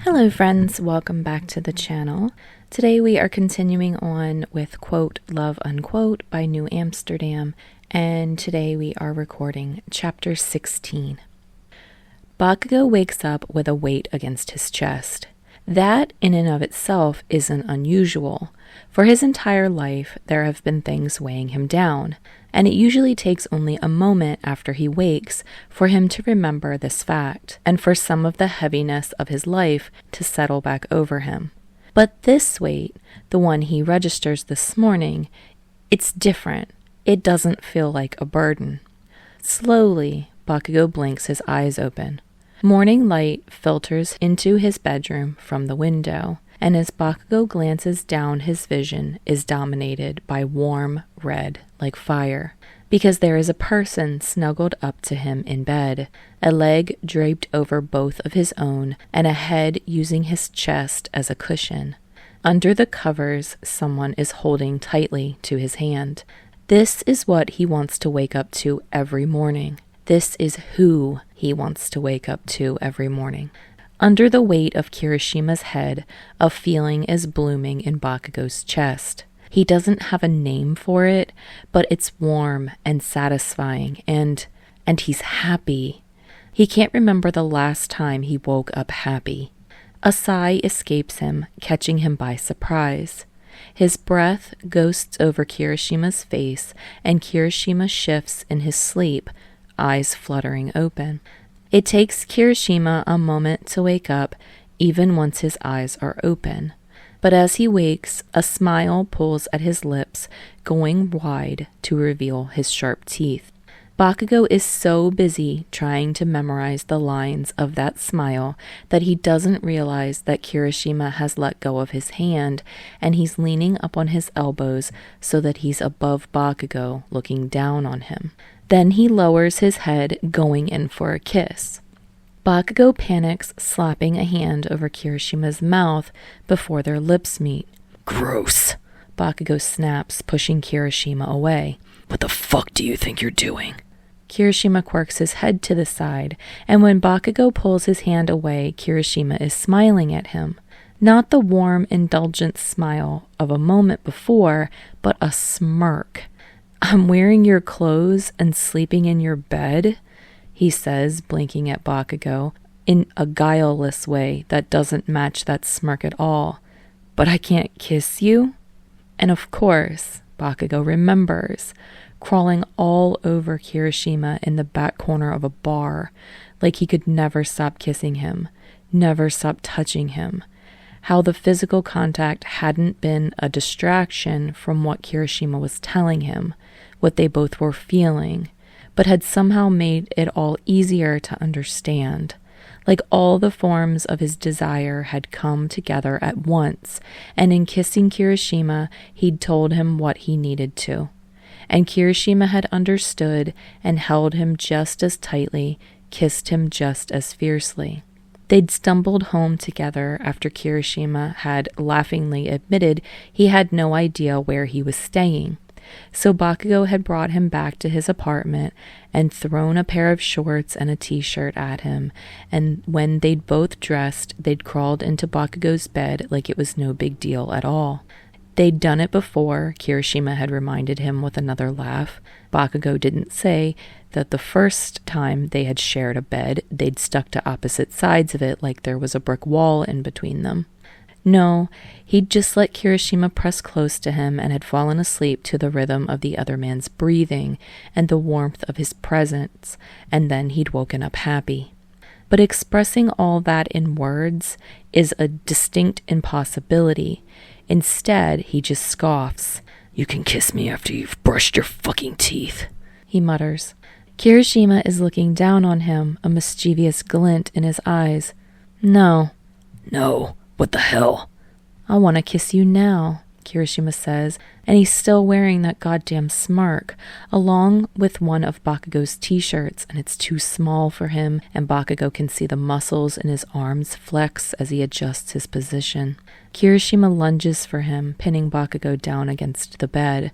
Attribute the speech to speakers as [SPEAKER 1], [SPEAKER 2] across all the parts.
[SPEAKER 1] Hello friends, welcome back to the channel. Today we are continuing on with quote love unquote by New Amsterdam, and today we are recording chapter 16. Bakugou wakes up with a weight against his chest. That in and of itself isn't unusual. For his entire life there have been things weighing him down, and it usually takes only a moment after he wakes for him to remember this fact, and for some of the heaviness of his life to settle back over him. But this weight, the one he registers this morning, it's different. It doesn't feel like a burden. Slowly, Bakugou blinks his eyes open. Morning light filters into his bedroom from the window, and as Bakugou glances down, his vision is dominated by warm red like fire, because there is a person snuggled up to him in bed, a leg draped over both of his own, and a head using his chest as a cushion. Under the covers, someone is holding tightly to his hand. This is what he wants to wake up to every morning. This is who he wants to wake up to every morning. Under the weight of Kirishima's head, a feeling is blooming in Bakugou's chest. He doesn't have a name for it, but it's warm and satisfying, and he's happy. He can't remember the last time he woke up happy. A sigh escapes him, catching him by surprise. His breath ghosts over Kirishima's face, and Kirishima shifts in his sleep, eyes fluttering open. It takes Kirishima a moment to wake up, even once his eyes are open. But as he wakes, a smile pulls at his lips, going wide to reveal his sharp teeth. Bakugou is so busy trying to memorize the lines of that smile that he doesn't realize that Kirishima has let go of his hand, and he's leaning up on his elbows so that he's above Bakugou, looking down on him. Then he lowers his head, going in for a kiss. Bakugou panics, slapping a hand over Kirishima's mouth before their lips meet.
[SPEAKER 2] Gross,
[SPEAKER 1] Bakugou snaps, pushing Kirishima away.
[SPEAKER 2] What the fuck do you think you're doing?
[SPEAKER 1] Kirishima quirks his head to the side, and when Bakugou pulls his hand away, Kirishima is smiling at him. Not the warm, indulgent smile of a moment before, but a smirk. I'm wearing your clothes and sleeping in your bed, he says, blinking at Bakugou in a guileless way that doesn't match that smirk at all. But I can't kiss you? And of course, Bakugou remembers, crawling all over Kirishima in the back corner of a bar, like he could never stop kissing him, never stop touching him. How the physical contact hadn't been a distraction from what Kirishima was telling him, what they both were feeling, but had somehow made it all easier to understand. Like all the forms of his desire had come together at once, and in kissing Kirishima, he'd told him what he needed to. And Kirishima had understood and held him just as tightly, kissed him just as fiercely. They'd stumbled home together after Kirishima had laughingly admitted he had no idea where he was staying. So Bakugou had brought him back to his apartment and thrown a pair of shorts and a t-shirt at him, and when they'd both dressed, they'd crawled into Bakugou's bed like it was no big deal at all. They'd done it before, Kirishima had reminded him with another laugh. Bakugou didn't say that the first time they had shared a bed, they'd stuck to opposite sides of it like there was a brick wall in between them. No, he'd just let Kirishima press close to him and had fallen asleep to the rhythm of the other man's breathing and the warmth of his presence, and then he'd woken up happy. But expressing all that in words is a distinct impossibility. Instead, he just scoffs.
[SPEAKER 2] You can kiss me after you've brushed your fucking teeth,
[SPEAKER 1] he mutters. Kirishima is looking down on him, a mischievous glint in his eyes. No.
[SPEAKER 2] No. What the hell?
[SPEAKER 1] I want to kiss you now, Kirishima says, And he's still wearing that goddamn smirk, along with one of Bakugou's t-shirts, and it's too small for him, and Bakugou can see the muscles in his arms flex as he adjusts his position. Kirishima lunges for him, pinning Bakugou down against the bed.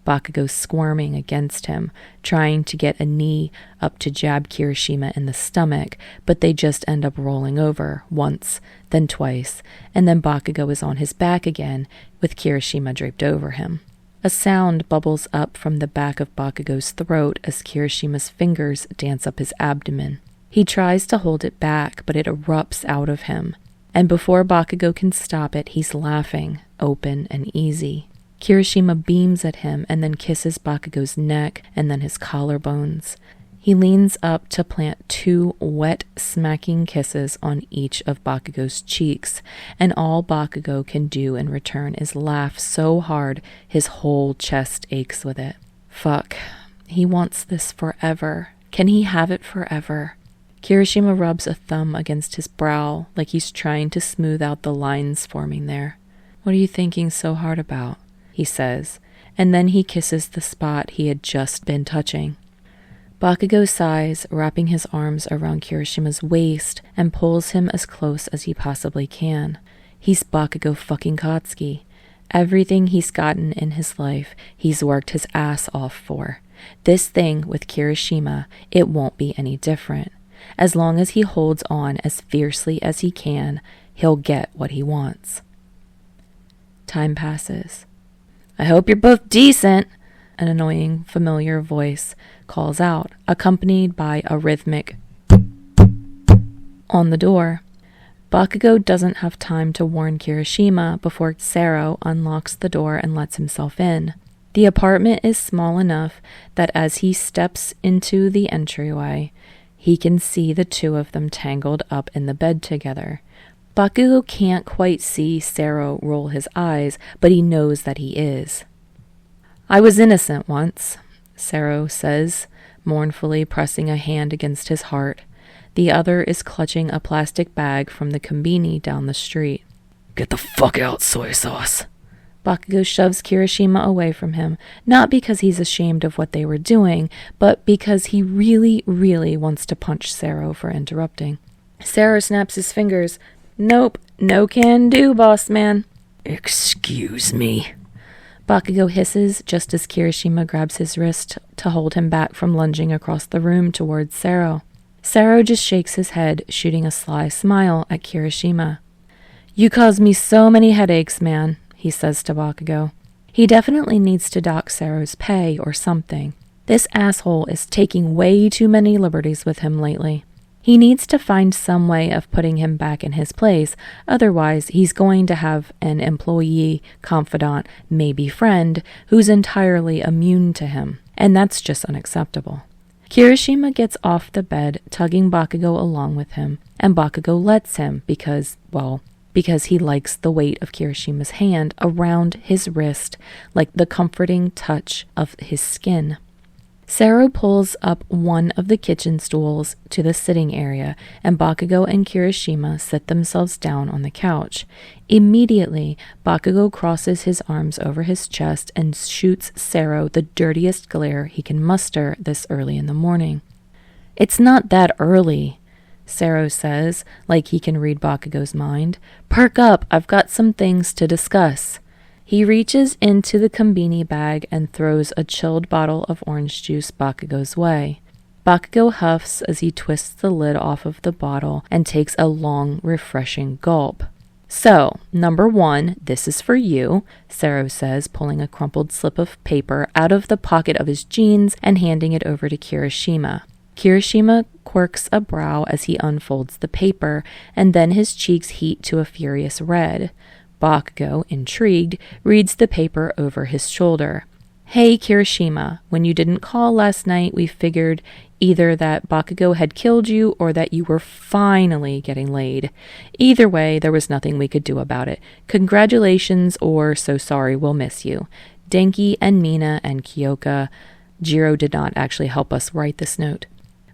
[SPEAKER 1] Bakugou squirming against him, trying to get a knee up to jab Kirishima in the stomach, but they just end up rolling over, once, then twice, and then Bakugou is on his back again, with Kirishima draped over him. A sound bubbles up from the back of Bakugou's throat as Kirishima's fingers dance up his abdomen. He tries to hold it back, but it erupts out of him. And before Bakugou can stop it, he's laughing, open and easy. Kirishima beams at him and then kisses Bakugou's neck and then his collarbones. He leans up to plant 2 wet, smacking kisses on each of Bakugou's cheeks, and all Bakugou can do in return is laugh so hard his whole chest aches with it. Fuck. He wants this forever. Can he have it forever? Kirishima rubs a thumb against his brow, like he's trying to smooth out the lines forming there. "What are you thinking so hard about?" he says, and then he kisses the spot he had just been touching. Bakugou sighs, wrapping his arms around Kirishima's waist, and pulls him as close as he possibly can. He's Bakugou fucking Katsuki. Everything he's gotten in his life, he's worked his ass off for. This thing with Kirishima, it won't be any different. As long as he holds on as fiercely as he can, he'll get what he wants. Time passes. "I hope you're both decent," an annoying, familiar voice calls out, accompanied by a rhythmic on the door. Bakugou doesn't have time to warn Kirishima before Sero unlocks the door and lets himself in. The apartment is small enough that as he steps into the entryway, he can see the 2 of them tangled up in the bed together. Bakugou can't quite see Sero roll his eyes, but he knows that he is. "I was innocent once," Sero says, mournfully pressing a hand against his heart. The other is clutching a plastic bag from the konbini down the street.
[SPEAKER 2] "Get the fuck out, soy sauce."
[SPEAKER 1] Bakugou shoves Kirishima away from him, not because he's ashamed of what they were doing, but because he really, really wants to punch Sero for interrupting. Sero snaps his fingers. "Nope, no can do, boss man."
[SPEAKER 2] "Excuse me."
[SPEAKER 1] Bakugou hisses just as Kirishima grabs his wrist to hold him back from lunging across the room towards Sero. Sero just shakes his head, shooting a sly smile at Kirishima. "You cause me so many headaches, man," he says to Bakugou. He definitely needs to dock Sero's pay or something. This asshole is taking way too many liberties with him lately. He needs to find some way of putting him back in his place, otherwise he's going to have an employee, confidant, maybe friend, who's entirely immune to him, and that's just unacceptable. Kirishima gets off the bed, tugging Bakugou along with him, and Bakugou lets him because he likes the weight of Kirishima's hand around his wrist, like the comforting touch of his skin. Sero pulls up one of the kitchen stools to the sitting area, and Bakugou and Kirishima sit themselves down on the couch. Immediately, Bakugou crosses his arms over his chest and shoots Sero the dirtiest glare he can muster this early in the morning. "It's not that early," Sero says, like he can read Bakugou's mind. "Perk up, I've got some things to discuss." He reaches into the konbini bag and throws a chilled bottle of orange juice Bakugou's way. Bakugou huffs as he twists the lid off of the bottle and takes a long, refreshing gulp. "So, number 1, this is for you," Sero says, pulling a crumpled slip of paper out of the pocket of his jeans and handing it over to Kirishima. Kirishima quirks a brow as he unfolds the paper, and then his cheeks heat to a furious red. Bakugou, intrigued, reads the paper over his shoulder. "Hey, Kirishima, when you didn't call last night, we figured either that Bakugou had killed you or that you were finally getting laid. Either way, there was nothing we could do about it. Congratulations, or so sorry, we'll miss you. Denki and Mina and Kyoka. Jiro did not actually help us write this note."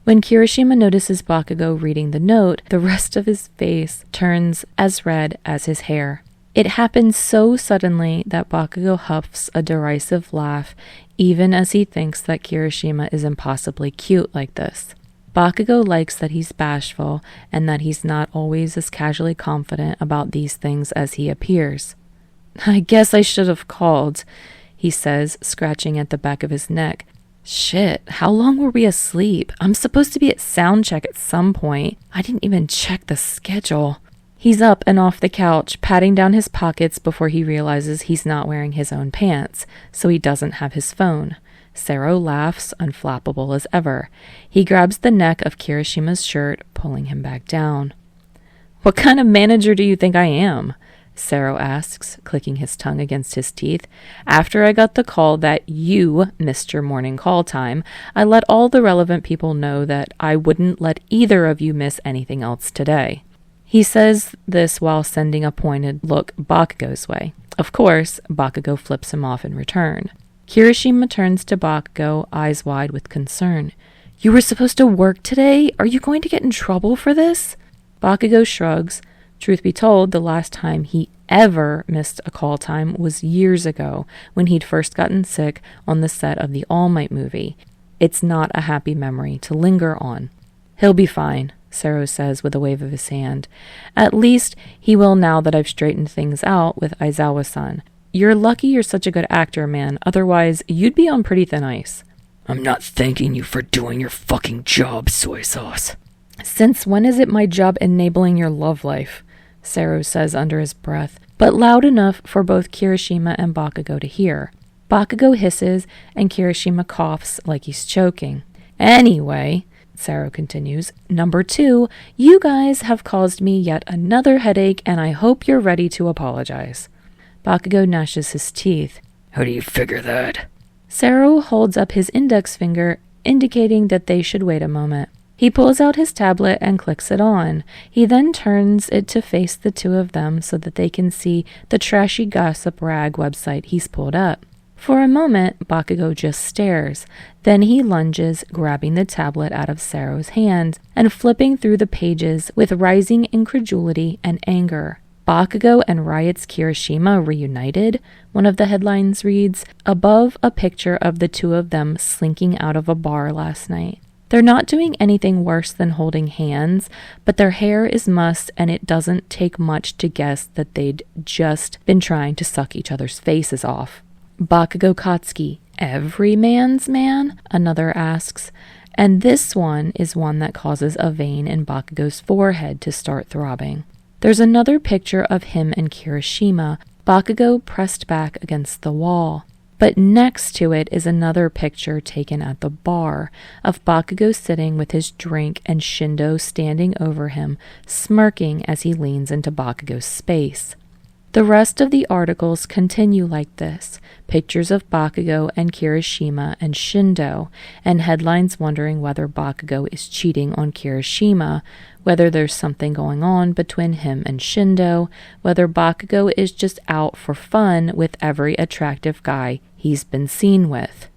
[SPEAKER 1] When Kirishima notices Bakugou reading the note, the rest of his face turns as red as his hair. It happens so suddenly that Bakugou huffs a derisive laugh, even as he thinks that Kirishima is impossibly cute like this. Bakugou likes that he's bashful and that he's not always as casually confident about these things as he appears. I guess I should have called, he says, scratching at the back of his neck. Shit, how long were we asleep? I'm supposed to be at sound check at some point. I didn't even check the schedule. He's up and off the couch, patting down his pockets before he realizes he's not wearing his own pants, so he doesn't have his phone. Sero laughs, unflappable as ever. He grabs the neck of Kirishima's shirt, pulling him back down. What kind of manager do you think I am? Sero asks, clicking his tongue against his teeth. After I got the call that you missed your morning call time, I let all the relevant people know that I wouldn't let either of you miss anything else today. He says this while sending a pointed look Bakugou's way. Of course, Bakugou flips him off in return. Kirishima turns to Bakugou, eyes wide with concern. You were supposed to work today? Are you going to get in trouble for this? Bakugou shrugs. Truth be told, the last time he ever missed a call time was years ago, when he'd first gotten sick on the set of the All Might movie. It's not a happy memory to linger on. He'll be fine, Sero says with a wave of his hand. At least he will now that I've straightened things out with Aizawa-san. You're lucky you're such a good actor, man. Otherwise, you'd be on pretty thin ice.
[SPEAKER 2] I'm not thanking you for doing your fucking job, soy sauce.
[SPEAKER 1] Since when is it my job enabling your love life? Sero says under his breath, but loud enough for both Kirishima and Bakugou to hear. Bakugou hisses, and Kirishima coughs like he's choking. Anyway, Sero continues, number 2, you guys have caused me yet another headache, and I hope you're ready to apologize. Bakugou gnashes his teeth.
[SPEAKER 2] How do you figure that?
[SPEAKER 1] Sero holds up his index finger, indicating that they should wait a moment. He pulls out his tablet and clicks it on. He then turns it to face the two of them so that they can see the trashy gossip rag website he's pulled up. For a moment, Bakugou just stares. Then he lunges, grabbing the tablet out of Sero's hands and flipping through the pages with rising incredulity and anger. Bakugou and Riot's Kirishima reunited, one of the headlines reads, above a picture of the two of them slinking out of a bar last night. They're not doing anything worse than holding hands, but their hair is mussed and it doesn't take much to guess that they'd just been trying to suck each other's faces off. Bakugou Katsuki, every man's man? Another asks. And this one is one that causes a vein in Bakugou's forehead to start throbbing. There's another picture of him and Kirishima, Bakugou pressed back against the wall. But next to it is another picture taken at the bar, of Bakugou sitting with his drink and Shindo standing over him, smirking as he leans into Bakugou's space. The rest of the articles continue like this, pictures of Bakugou and Kirishima and Shindo, and headlines wondering whether Bakugou is cheating on Kirishima, whether there's something going on between him and Shindo, whether Bakugou is just out for fun with every attractive guy he's been seen with.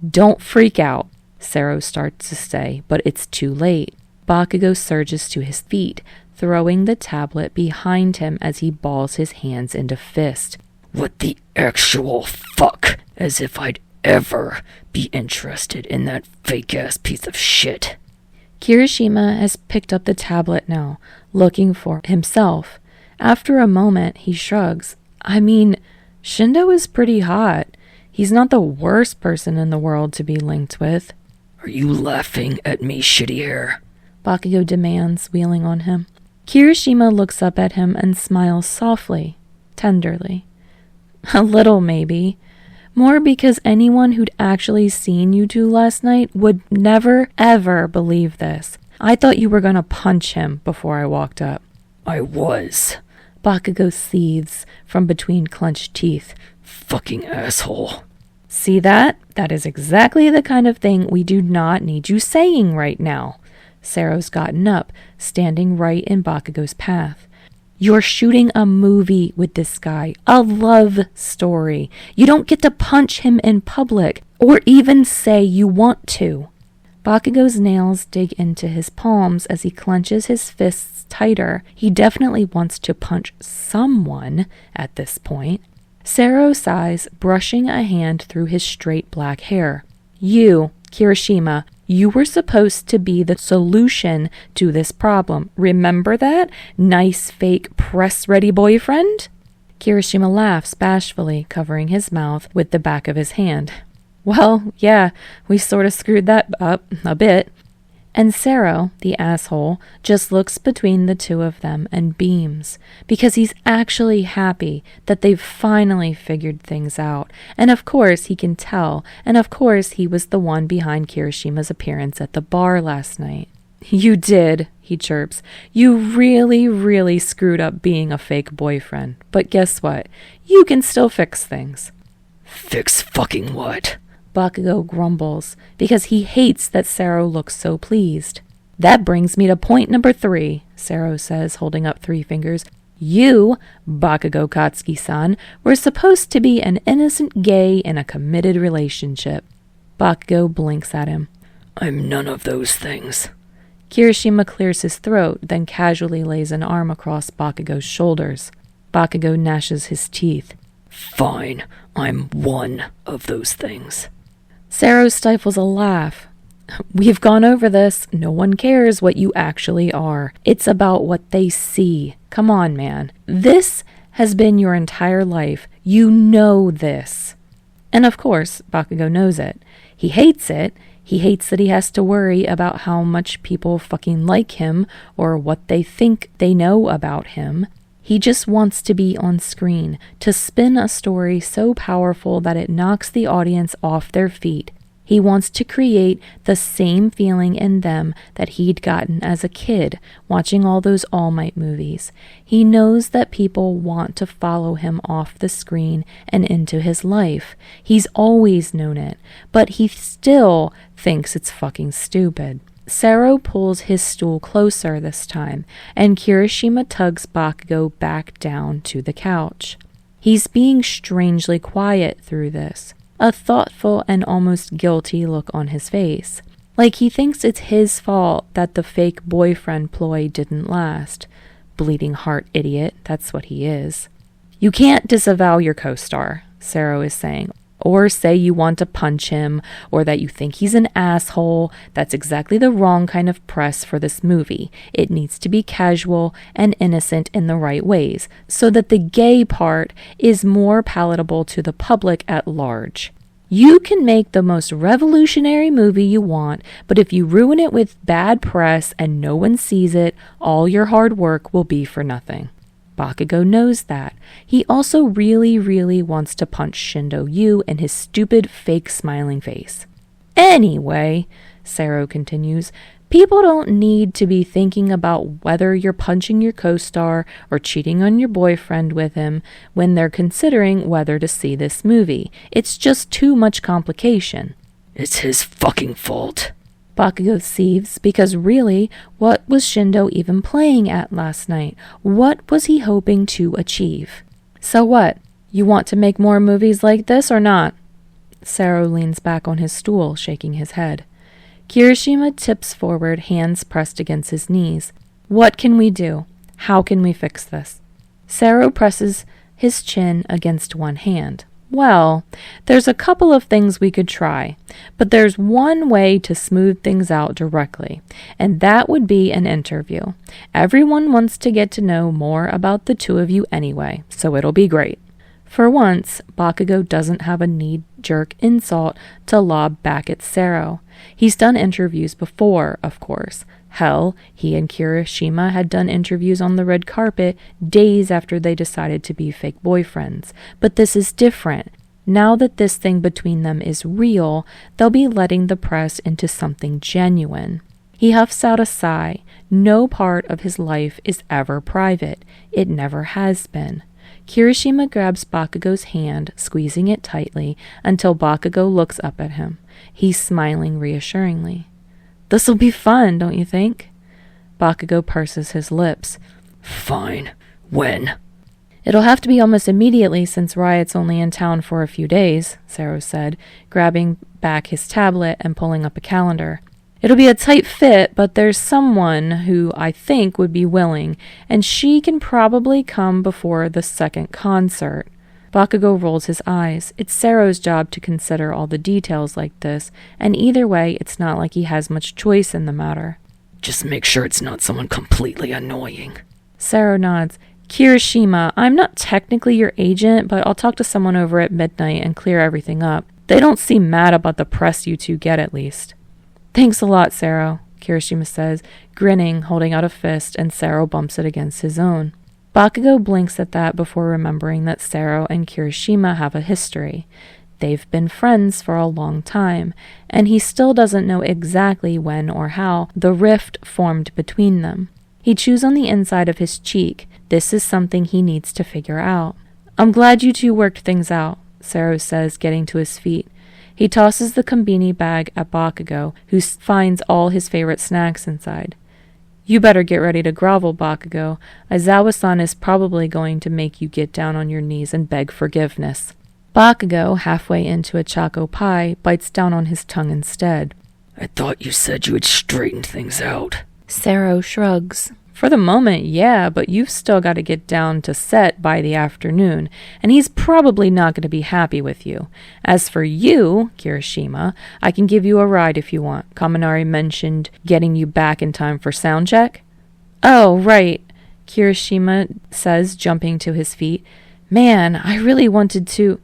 [SPEAKER 1] Don't freak out, Sero starts to say, but it's too late. Bakugou surges to his feet, throwing the tablet behind him as he balls his hands into fist.
[SPEAKER 2] What the actual fuck? As if I'd ever be interested in that fake-ass piece of shit.
[SPEAKER 1] Kirishima has picked up the tablet now, looking for himself. After a moment, he shrugs. I mean, Shindo is pretty hot. He's not the worst person in the world to be linked with.
[SPEAKER 2] Are you laughing at me, shitty hair?
[SPEAKER 1] Bakugou demands, wheeling on him. Kirishima looks up at him and smiles softly, tenderly. A little, maybe. More because anyone who'd actually seen you two last night would never, ever believe this. I thought you were going to punch him before I walked up.
[SPEAKER 2] I was.
[SPEAKER 1] Bakugou seethes from between clenched teeth.
[SPEAKER 2] Fucking asshole.
[SPEAKER 1] See that? That is exactly the kind of thing we do not need you saying right now. Sero's gotten up, standing right in Bakugou's path. You're shooting a movie with this guy, a love story. You don't get to punch him in public, or even say you want to. Bakugo's nails dig into his palms as he clenches his fists tighter. He definitely wants to punch someone at this point. Sero sighs, brushing a hand through his straight black hair. You, Kirishima, you were supposed to be the solution to this problem. Remember that? Nice fake press-ready boyfriend? Kirishima laughs bashfully, covering his mouth with the back of his hand. Well, yeah, we sort of screwed that up a bit. And Sero, the asshole, just looks between the two of them and beams, because he's actually happy that they've finally figured things out. And of course he can tell, and of course he was the one behind Kirishima's appearance at the bar last night. You did, he chirps. You really, really screwed up being a fake boyfriend. But guess what? You can still fix things.
[SPEAKER 2] Fix fucking what?
[SPEAKER 1] Bakugo grumbles, because he hates that Sero looks so pleased. That brings me to point number 3, Sero says, holding up 3 fingers. You, Bakugou Katsuki-san, were supposed to be an innocent gay in a committed relationship. Bakugo blinks at him.
[SPEAKER 2] I'm none of those things.
[SPEAKER 1] Kirishima clears his throat, then casually lays an arm across Bakugo's shoulders. Bakugo gnashes his teeth.
[SPEAKER 2] Fine, I'm one of those things.
[SPEAKER 1] Sero stifles a laugh. We've gone over this. No one cares what you actually are. It's about what they see. Come on, man. This has been your entire life. You know this. And of course, Bakugo knows it. He hates it. He hates that he has to worry about how much people fucking like him or what they think they know about him. He just wants to be on screen, to spin a story so powerful that it knocks the audience off their feet. He wants to create the same feeling in them that he'd gotten as a kid watching all those All Might movies. He knows that people want to follow him off the screen and into his life. He's always known it, but he still thinks it's fucking stupid. Sero pulls his stool closer this time, and Kirishima tugs Bakugo back down to the couch. He's being strangely quiet through this, a thoughtful and almost guilty look on his face, like he thinks it's his fault that the fake boyfriend ploy didn't last. Bleeding heart idiot, that's what he is. You can't disavow your co-star, Sero is saying. Or say you want to punch him, or that you think he's an asshole. That's exactly the wrong kind of press for this movie. It needs to be casual and innocent in the right ways, so that the gay part is more palatable to the public at large. You can make the most revolutionary movie you want, but if you ruin it with bad press and no one sees it, all your hard work will be for nothing. Bakugo knows that. He also really, really wants to punch Shindo Yu in his stupid, fake smiling face. Anyway, Sero continues, people don't need to be thinking about whether you're punching your co-star or cheating on your boyfriend with him when they're considering whether to see this movie. It's just too much complication.
[SPEAKER 2] It's his fucking fault.
[SPEAKER 1] Bakugo seethes, because really, what was Shindo even playing at last night? What was he hoping to achieve? So what? You want to make more movies like this or not? Sero leans back on his stool, shaking his head. Kirishima tips forward, hands pressed against his knees. What can we do? How can we fix this? Sero presses his chin against one hand. Well, there's a couple of things we could try, but there's one way to smooth things out directly, and that would be an interview. Everyone wants to get to know more about the two of you anyway, so it'll be great. For once, Bakugo doesn't have a knee-jerk insult to lob back at Sero. He's done interviews before, of course. Hell, he and Kirishima had done interviews on the red carpet days after they decided to be fake boyfriends. But this is different. Now that this thing between them is real, they'll be letting the press into something genuine. He huffs out a sigh. No part of his life is ever private. It never has been. Kirishima grabs Bakugo's hand, squeezing it tightly, until Bakugo looks up at him. He's smiling reassuringly. This'll be fun, don't you think? Bakugo purses his lips.
[SPEAKER 2] Fine. When?
[SPEAKER 1] It'll have to be almost immediately since Riot's only in town for a few days, Sero said, grabbing back his tablet and pulling up a calendar. It'll be a tight fit, but there's someone who I think would be willing, and she can probably come before the second concert. Bakugou rolls his eyes. It's Sero's job to consider all the details like this, and either way, it's not like he has much choice in the matter.
[SPEAKER 2] Just make sure it's not someone completely annoying.
[SPEAKER 1] Sero nods. Kirishima, I'm not technically your agent, but I'll talk to someone over at midnight and clear everything up. They don't seem mad about the press you two get, at least. Thanks a lot, Sero, Kirishima says, grinning, holding out a fist, and Sero bumps it against his own. Bakugou blinks at that before remembering that Sero and Kirishima have a history. They've been friends for a long time, and he still doesn't know exactly when or how the rift formed between them. He chews on the inside of his cheek. This is something he needs to figure out. I'm glad you two worked things out, Sero says, getting to his feet. He tosses the kombini bag at Bakugou, who finds all his favorite snacks inside. You better get ready to grovel, Bakugou. Aizawa-san is probably going to make you get down on your knees and beg forgiveness. Bakugou, halfway into a choco pie, bites down on his tongue instead.
[SPEAKER 2] I thought you said you had straightened things out.
[SPEAKER 1] Sero shrugs. For the moment, yeah, but you've still got to get down to set by the afternoon, and he's probably not going to be happy with you. As for you, Kirishima, I can give you a ride if you want. Kaminari mentioned getting you back in time for sound check. Oh, right, Kirishima says, jumping to his feet. Man, I really wanted to...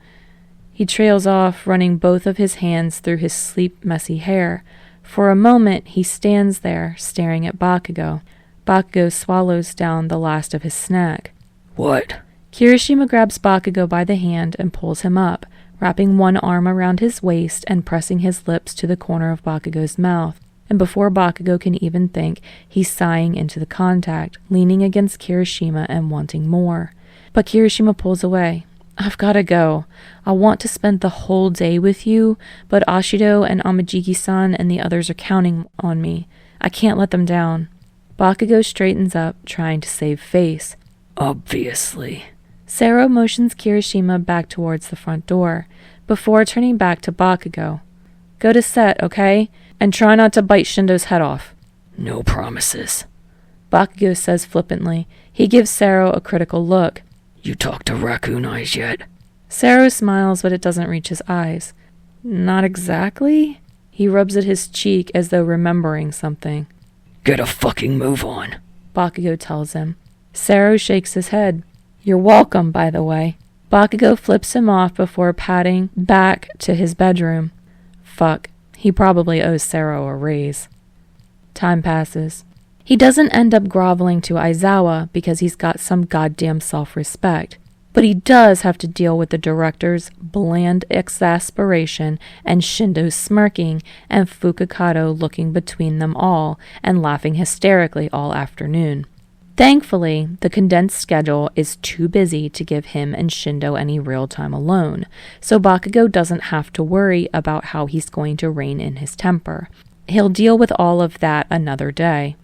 [SPEAKER 1] He trails off, running both of his hands through his sleep-messy hair. For a moment, he stands there, staring at Bakugou. Bakugou swallows down the last of his snack.
[SPEAKER 2] What?
[SPEAKER 1] Kirishima grabs Bakugou by the hand and pulls him up, wrapping one arm around his waist and pressing his lips to the corner of Bakugou's mouth. And before Bakugou can even think, he's sighing into the contact, leaning against Kirishima and wanting more. But Kirishima pulls away. I've got to go. I want to spend the whole day with you, but Ashido and Amajiki-san and the others are counting on me. I can't let them down. Bakugou straightens up, trying to save face.
[SPEAKER 2] Obviously.
[SPEAKER 1] Sero motions Kirishima back towards the front door, before turning back to Bakugou. Go to set, okay? And try not to bite Shindo's head off.
[SPEAKER 2] No promises.
[SPEAKER 1] Bakugou says flippantly. He gives Sero a critical look.
[SPEAKER 2] You talked to Raccoon Eyes yet?
[SPEAKER 1] Sero smiles, but it doesn't reach his eyes. Not exactly? He rubs at his cheek as though remembering something.
[SPEAKER 2] Get a fucking move on,
[SPEAKER 1] Bakugou tells him. Sero shakes his head. You're welcome, by the way. Bakugou flips him off before padding back to his bedroom. Fuck, he probably owes Sero a raise. Time passes. He doesn't end up groveling to Aizawa because he's got some goddamn self-respect. But he does have to deal with the director's bland exasperation and Shindo's smirking and Fukakato looking between them all and laughing hysterically all afternoon. Thankfully, the condensed schedule is too busy to give him and Shindo any real time alone, so Bakugou doesn't have to worry about how he's going to rein in his temper. He'll deal with all of that another day.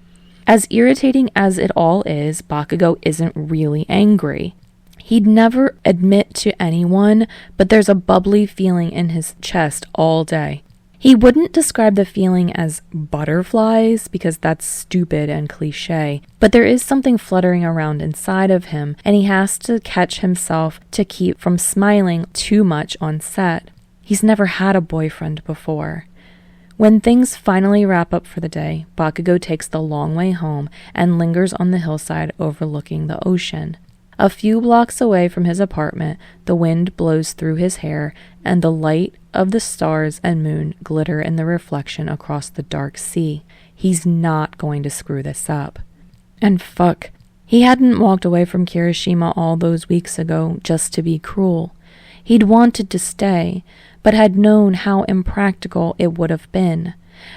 [SPEAKER 1] As irritating as it all is, Bakugou isn't really angry. He'd never admit to anyone, but there's a bubbly feeling in his chest all day. He wouldn't describe the feeling as butterflies, because that's stupid and cliche, but there is something fluttering around inside of him, and he has to catch himself to keep from smiling too much on set. He's never had a boyfriend before. When things finally wrap up for the day, Bakugou takes the long way home and lingers on the hillside overlooking the ocean. A few blocks away from his apartment, the wind blows through his hair, and the light of the stars and moon glitter in the reflection across the dark sea. He's not going to screw this up. And fuck, he hadn't walked away from Kirishima all those weeks ago just to be cruel. He'd wanted to stay, but had known how impractical it would have been.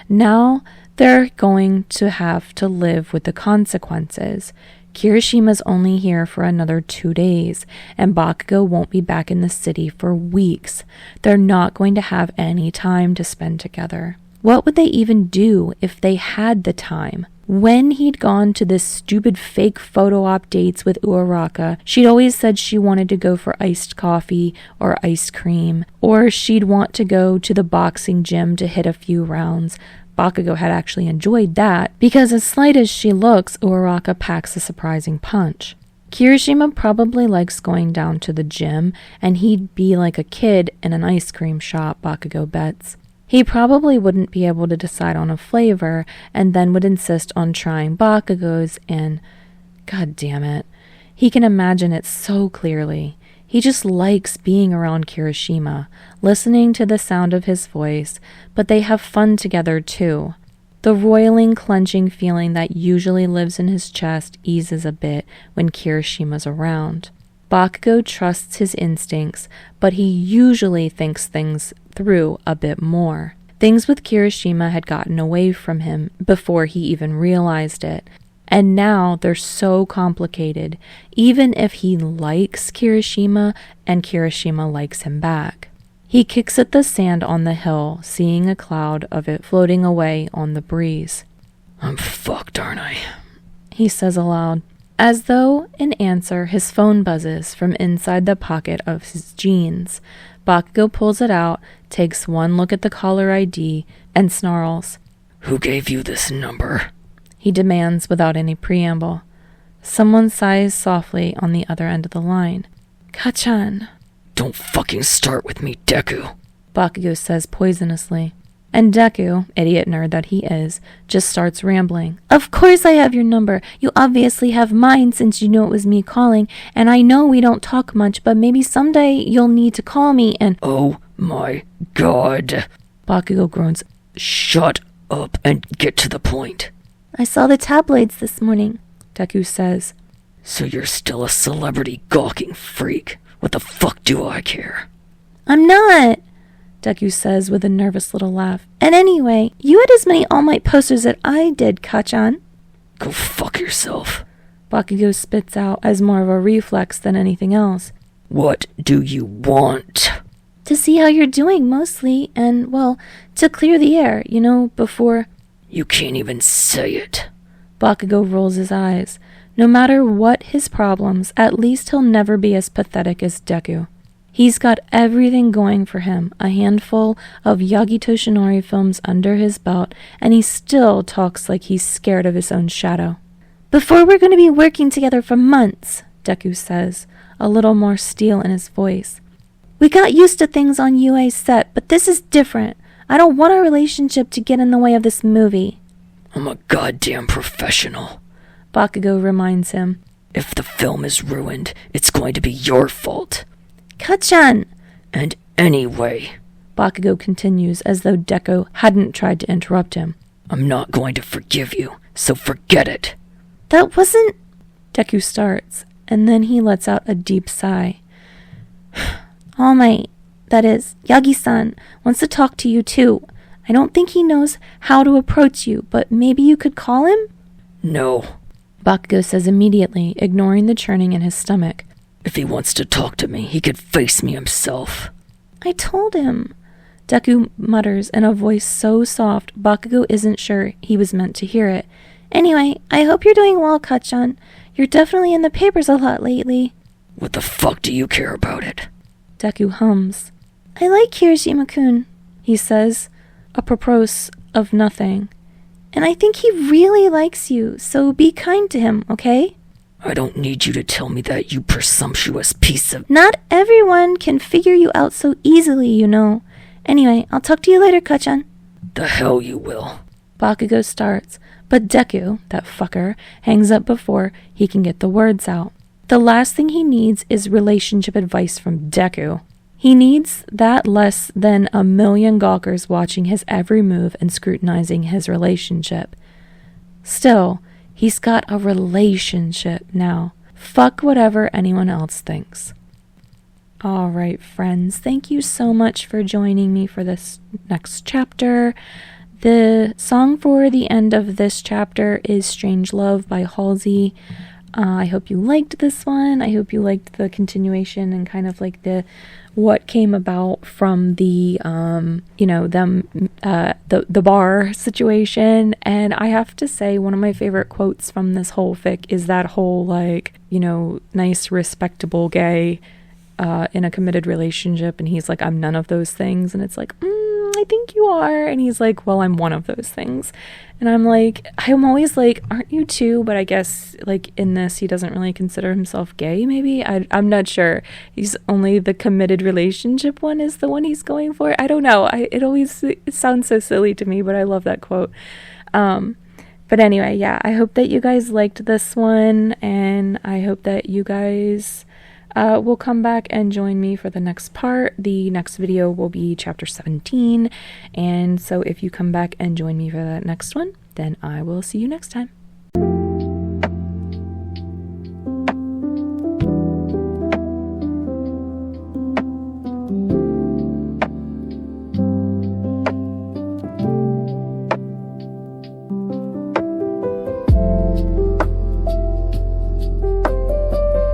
[SPEAKER 1] Now they're going to have to live with the consequences. Kirishima's only here for another 2 days, and Bakugou won't be back in the city for weeks. They're not going to have any time to spend together. What would they even do if they had the time? When he'd gone to this stupid fake photo op dates with Uraraka, she'd always said she wanted to go for iced coffee or ice cream, or she'd want to go to the boxing gym to hit a few rounds. Bakugou had actually enjoyed that, because as slight as she looks, Uraraka packs a surprising punch. Kirishima probably likes going down to the gym, and he'd be like a kid in an ice cream shop, Bakugou bets. He probably wouldn't be able to decide on a flavor, and then would insist on trying Bakugou's, and god damn it, he can imagine it so clearly. He just likes being around Kirishima, listening to the sound of his voice, but they have fun together too. The roiling, clenching feeling that usually lives in his chest eases a bit when Kirishima's around. Bakugou trusts his instincts, but he usually thinks things through a bit more. Things with Kirishima had gotten away from him before he even realized it, and now they're so complicated, even if he likes Kirishima and Kirishima likes him back. He kicks at the sand on the hill, seeing a cloud of it floating away on the breeze.
[SPEAKER 2] I'm fucked, aren't I?
[SPEAKER 1] He says aloud. As though in answer, his phone buzzes from inside the pocket of his jeans. Bakugou pulls it out, takes one look at the caller ID, and snarls.
[SPEAKER 2] Who gave you this number?
[SPEAKER 1] He demands without any preamble. Someone sighs softly on the other end of the line. Kachan.
[SPEAKER 2] Don't fucking start with me, Deku,
[SPEAKER 1] Bakugou says poisonously. And Deku, idiot nerd that he is, just starts rambling. Of course I have your number. You obviously have mine since you knew it was me calling, and I know we don't talk much, but maybe someday you'll need to call me and—
[SPEAKER 2] Oh my god.
[SPEAKER 1] Bakugou groans.
[SPEAKER 2] Shut up and get to the point.
[SPEAKER 1] I saw the tabloids this morning, Deku says.
[SPEAKER 2] So you're still a celebrity gawking freak. What the fuck do I care?
[SPEAKER 1] I'm not, Deku says with a nervous little laugh. And anyway, you had as many All Might posters as I did, Kachan.
[SPEAKER 2] Go fuck yourself,
[SPEAKER 1] Bakugou spits out as more of a reflex than anything else.
[SPEAKER 2] What do you want?
[SPEAKER 1] To see how you're doing, mostly, and, well, to clear the air, before—
[SPEAKER 2] You can't even say it.
[SPEAKER 1] Bakugou rolls his eyes. No matter what his problems, at least he'll never be as pathetic as Deku. He's got everything going for him, a handful of Yagi Toshinori films under his belt, and he still talks like he's scared of his own shadow. Before we're going to be working together for months, Deku says, a little more steel in his voice. We got used to things on UA's set, but this is different. I don't want our relationship to get in the way of this movie.
[SPEAKER 2] I'm a goddamn professional,
[SPEAKER 1] Bakugou reminds him.
[SPEAKER 2] If the film is ruined, it's going to be your fault.
[SPEAKER 1] Kachan!
[SPEAKER 2] And anyway,
[SPEAKER 1] Bakugou continues as though Deku hadn't tried to interrupt him.
[SPEAKER 2] I'm not going to forgive you, so forget it.
[SPEAKER 1] That wasn't— Deku starts, and then he lets out a deep sigh. All Might, that is, Yagi-san, wants to talk to you too. I don't think he knows how to approach you, but maybe you could call him?
[SPEAKER 2] No,
[SPEAKER 1] Bakugou says immediately, ignoring the churning in his stomach.
[SPEAKER 2] If he wants to talk to me, he could face me himself.
[SPEAKER 1] I told him, Deku mutters in a voice so soft Bakugou isn't sure he was meant to hear it. Anyway, I hope you're doing well, Kachan. You're definitely in the papers a lot lately.
[SPEAKER 2] What the fuck do you care about it?
[SPEAKER 1] Deku hums. I like Kirishima-kun, he says, apropos of nothing. And I think he really likes you, so be kind to him, okay?
[SPEAKER 2] I don't need you to tell me that, you presumptuous piece of—
[SPEAKER 1] Not everyone can figure you out so easily, Anyway, I'll talk to you later, Kachan.
[SPEAKER 2] The hell you will.
[SPEAKER 1] Bakugou starts, but Deku, that fucker, hangs up before he can get the words out. The last thing he needs is relationship advice from Deku. He needs that less than 1 million gawkers watching his every move and scrutinizing his relationship. Still, he's got a relationship now. Fuck whatever anyone else thinks. Alright, friends, thank you so much for joining me for this next chapter. The song for the end of this chapter is Strange Love by Halsey. I hope you liked this one. I hope you liked the continuation and kind of like the what came about from the the bar situation. And I have to say, one of my favorite quotes from this whole fic is that whole nice respectable gay in a committed relationship, and he's like, I'm none of those things, and it's like, I think you are. And he's like, well, I'm one of those things. And I'm always like, aren't you too? But I guess like in this, he doesn't really consider himself gay, maybe. I'm not sure. He's only the committed relationship one is the one he's going for. I don't know. It sounds so silly to me, but I love that quote. But anyway, yeah, I hope that you guys liked this one, and I hope that you guys will come back and join me for the next part. The next video will be chapter 17, and so if you come back and join me for that next one, then I will see you next time.